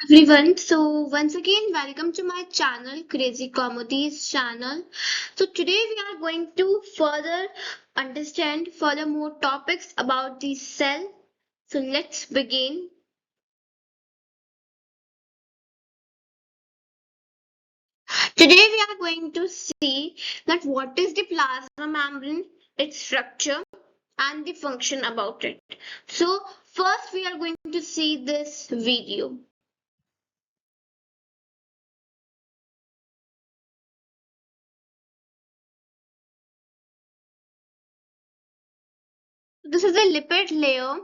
Everyone, so once again, welcome to my channel, Crazy Comedies channel. So today we are going to further understand further more topics about the cell. So let's begin. Today we are going to see that what is the plasma membrane, its structure, and the function about it. So first we are going to see this video. This is the lipid layer.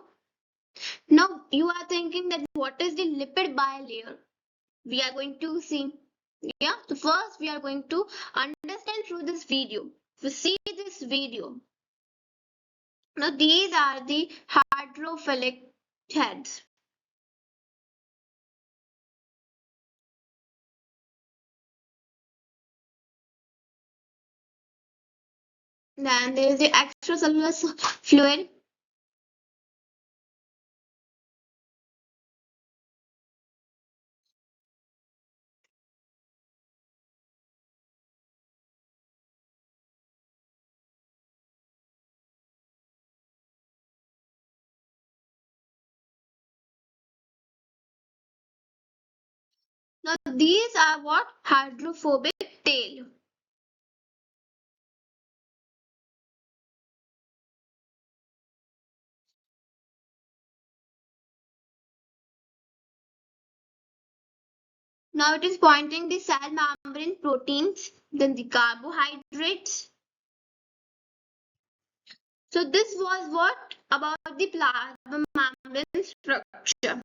Now you are thinking that what is the lipid bilayer? We are going to see. Yeah, so first we are going to understand through this video. So see this video. Now these are the hydrophilic heads. Then there is the extracellular fluid. Now these are what? Hydrophobic tail. Now it is pointing the cell membrane proteins, then the carbohydrates. So this was what about the plasma membrane structure.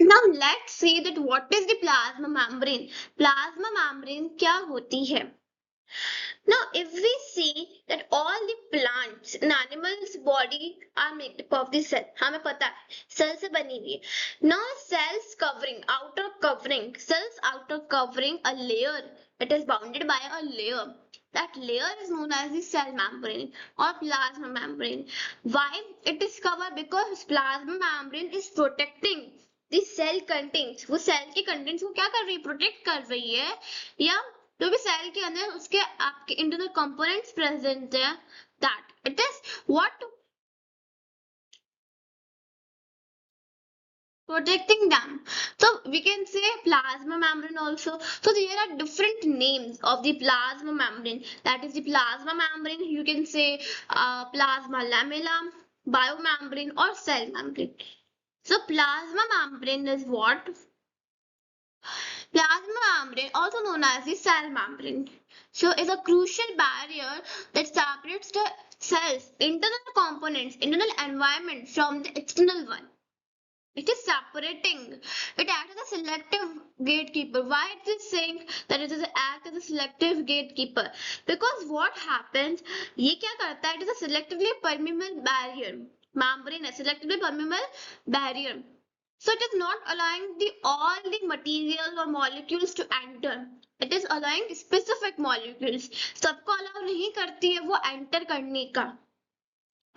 Now let's see that what is the plasma membrane. Plasma membrane क्या होती है? Now if we see that all the plants in animals body are made up of the cell, हमें पता है cell से बनी हुई है. Now cells covering, outer covering, cells outer covering a layer. It is bounded by a layer. That layer is known as the cell membrane or plasma membrane. Why it is covered? Because plasma membrane is protecting the cell contents. वो cell के contents को क्या कर रही है? Protect कर रही है या जो भी सेल के अंदर उसके आपके इंटरनल कंपोनेंट्स प्रेजेंट है that it is what protecting them. So we can say plasma membrane also. So there are different names of the plasma membrane. That is the plasma membrane. You can say plasma lamella, biomembrane, or cell membrane. So plasma membrane is what? Plasma membrane, also known as the cell membrane, so is a crucial barrier that separates the cell's internal components, internal environment from the external one. It is separating. It acts as a selective gatekeeper. Why it is saying that it is act as a selective gatekeeper? Because what happens, ये क्या करता है? It is a selectively permeable barrier. Membrane है selectively permeable barrier. So it is not allowing all the materials or molecules to enter. It is allowing specific molecules. सबको allow नहीं करती है वो enter करने का,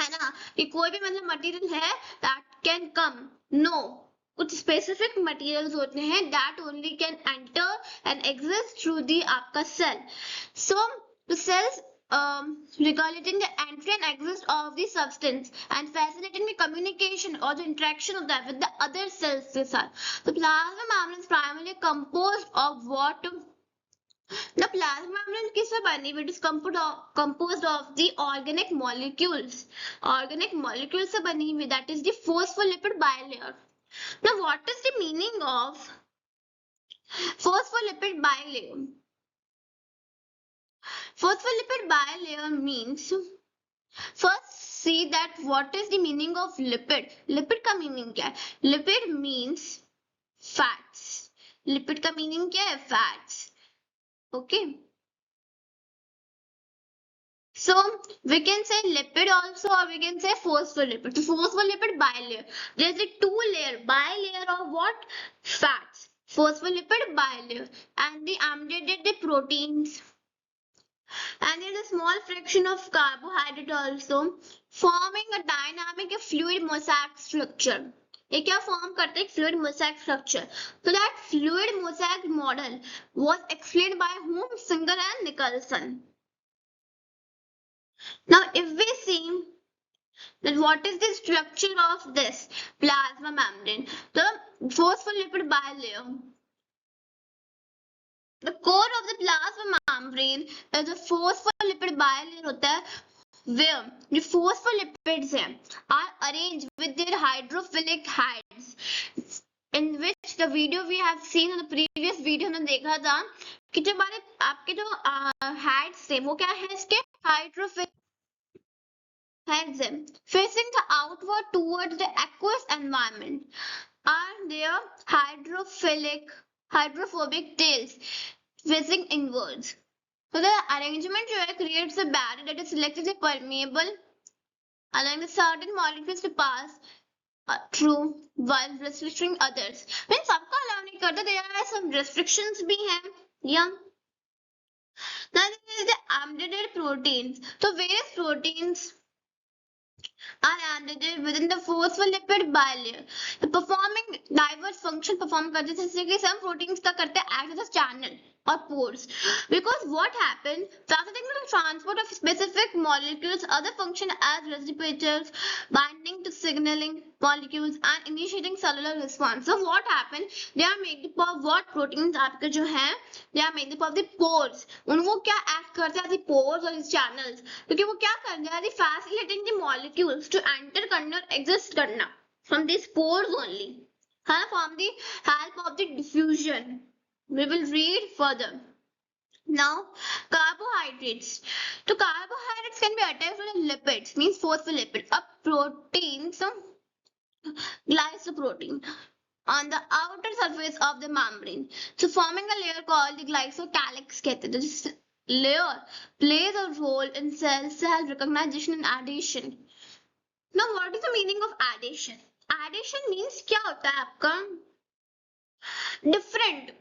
है ना, कि कोई भी मतलब मटेरियल है that can come. No, कुछ specific materials होते हैं that only can enter and exist through the आपका cell. So the cells regulating the entry and exit of the substance and facilitating the communication or the interaction of that with the other cells के साथ. The plasma membrane is primarily composed of what? The plasma membrane किससे बनी? It is composed of the organic molecules. Organic molecules से बनी हुई, that is the phospholipid bilayer. Now, what is the meaning of phospholipid bilayer? Phospholipid bilayer means, first see that what is the meaning of lipid. Lipid का meaning क्या है? Lipid means fats. Lipid का meaning क्या है? Fats. Okay. So we can say lipid also, or we can say phospholipid. So phospholipid bilayer. There is a two-layer bilayer of what? Fats. Phospholipid bilayer, and the amyloid proteins. And there is a small fraction of carbohydrate also, forming a dynamic fluid mosaic structure. ये क्या form करते हैं? Fluid mosaic structure. So that fluid mosaic model was explained by whom? Singer and Nicholson. Now if we see that what is the structure of this plasma membrane, the phospholipid bilayer. The core of the plasma membrane is a phospholipid bilayer होता है, where the phospholipids are arranged with their hydrophilic heads, in which the video we have seen in the previous video हमने देखा था कि जो हमारे आपके जो heads थे वो क्या है? इसके hydrophilic heads facing the outward towards the aqueous environment are their hydrophobic tails facing inwards. So the arrangement creates a barrier that is selectively permeable, allowing the certain molecules to pass through while restricting others. When सबको allow नहीं करता, there are some restrictions भी हैं. Yeah. Now there is the amyloid proteins. So various proteins are embedded within the phospholipid bilayer, performing diverse function perform करते हैं, जैसे कि some proteins का करते हैं act as a channel or pores, because what happens, facilitating the transport of specific molecules, other function as reciprocators, binding to signaling molecules and initiating cellular response. So what happens, they are made up of what? Proteins आपके जो हैं, they are made up of the pores. उनको क्या act करते हैं? The pores or the channels, क्योंकि वो क्या करते हैं? The facilitating the molecules to enter करना और exist करना from these pores only, है, from the help of the diffusion. We will read further. Now, carbohydrates. So carbohydrates can be attached to the lipids, means phospholipid, a protein, so glycoprotein, on the outer surface of the membrane. So forming a layer called the glycocalyx. This layer plays a role in cell recognition and adhesion. Now, what is the meaning of adhesion? Adhesion means क्या होता है आपका? Different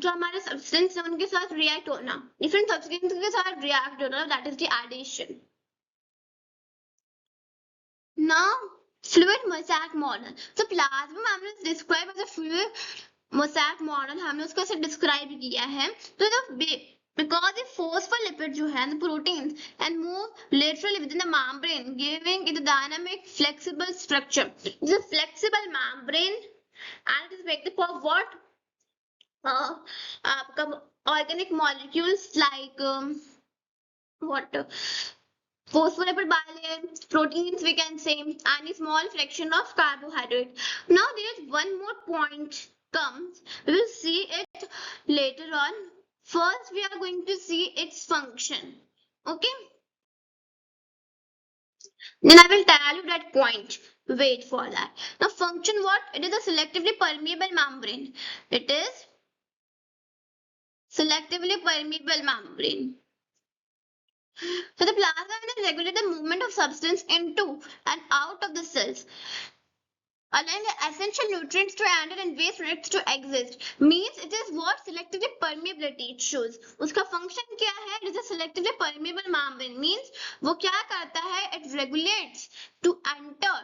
जो हमारे substance है उनके साथ react होना, डिफरेंट सब्सटेंस के साथ रिएक्ट होना, that is the addition. Now fluid mosaic model. तो plasma membrane is described as a fluid mosaic model. हमने उसको ऐसे डिस्क्राइब किया है. तो because the phospholipid जो है, the proteins can move laterally within the membrane, giving it a dynamic flexible structure. It's a flexible membrane and it is made up of what? Organic molecules like what? Phospholipid bilayer, proteins we can say, and a small fraction of carbohydrate. Now there is one more point comes. We will see it later on. First we are going to see its function. Okay. Then I will tell you that point. Wait for that. Now function what? It is a selectively permeable membrane. It is selectively permeable membrane. So the plasma membrane regulates the movement of substance into and out of the cells. allowing the essential nutrients to enter and waste products to exist, means it is what selectively permeability it shows. उसका function क्या है? It is a selectively permeable membrane, means वो क्या करता है? It regulates to enter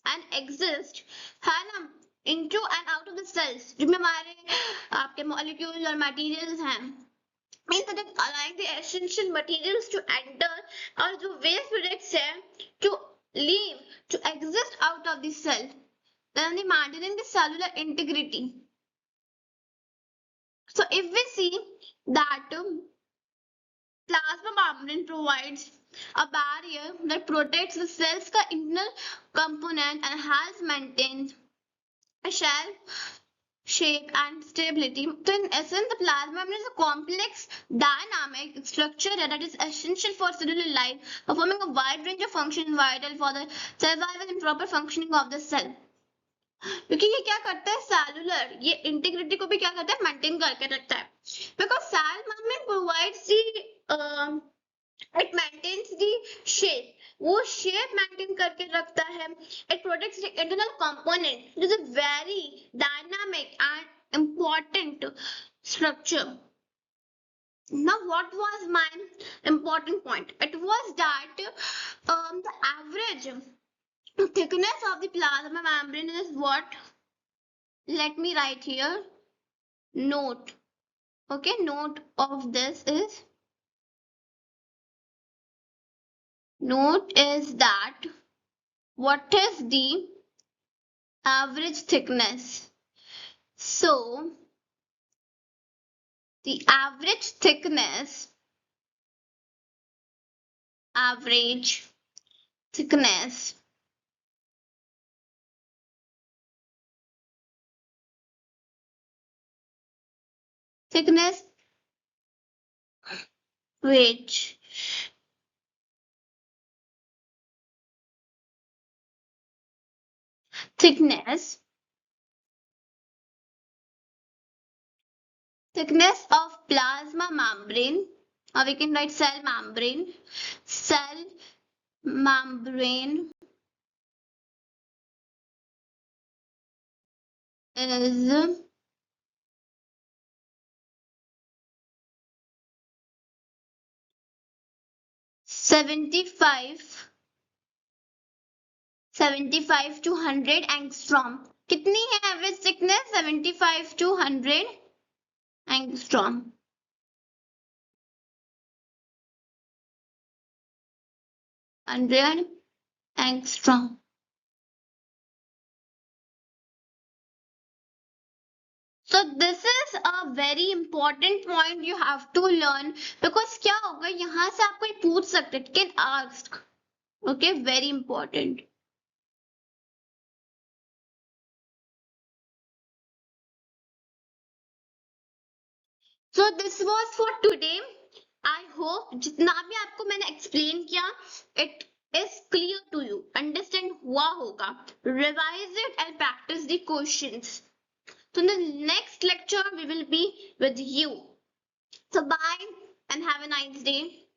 and exist, है ना, into and out of the cells, जिनमें हमारे आपके molecules और materials हैं, means that it allowing the essential materials to enter और जो waste products है to leave, to exist out of the cell, then maintaining the cellular integrity. So if we see that plasma membrane provides a barrier that protects the cell's internal component and helps maintain a shell shape and stability. So in essence, the plasma membrane is a complex dynamic structure that is essential for cellular life, performing a wide range of functions vital for the survival and proper functioning of the cell. क्योंकि ये क्या करता है, cellular, ये integrity को भी क्या करता है, मेंटेन करके रखता है. Because cell membrane provides the, it maintains the shape, वो शेप मेंटेन करके रखता है. It protects the internal component, it is a very dynamic and important structure. Now what was my important point? It was that the average thickness of the plasma membrane is what? Let me write here. Note. Okay, note of this is, note is that what is the average thickness? So the average thickness, which thickness of plasma membrane, or we can write cell membrane is 75 to 100 angstrom. कितनी है average thickness? 75 to 100 angstrom. So this is a very important point you have to learn, because क्या होगा, यहाँ से आपको पूछ सकते हैं, can ask. Okay, very important. So this was for today. I hope जितना भी आपको मैंने explain किया, it is clear to you, understand हुआ होगा. Revise it and practice the questions. So in the next lecture we will be with you. So bye and have a nice day.